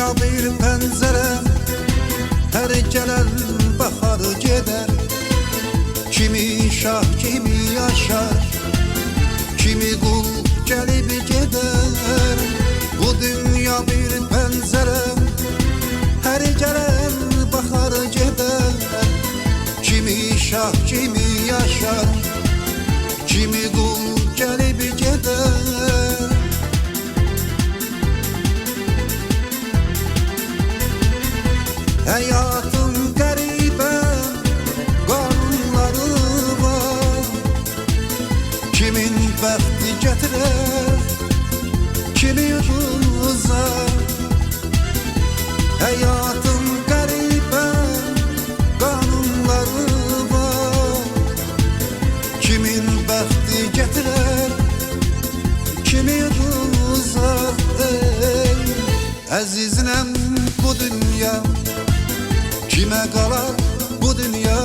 dünya bir pəncərə, hər gələn baxar gedər. Kimi şah, kimi yaşar, kimi qul gəlib gedər. Bu dünya bir pəncərə, hər gələn baxar gedər. Kimi şah, kimi yaşar, kimi qul gəlib gedər. Həyatın qəribə qanunları var, kimin bəxti gətirər, kimi uzar. Həyatın qəribə qanunları var, kimin bəxti gətirər, kimi uzar. Əzizləm bu dünya, kimə qalar bu dünya?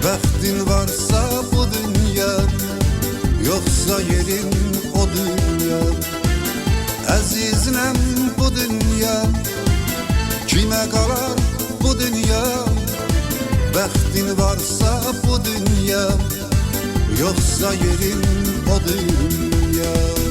Bəxtin varsa bu dünya, yoxsa yerin o dünya. Əzizləm bu dünya, kimə qalar bu dünya? Bəxtin varsa bu dünya, yoxsa yerin o dünya.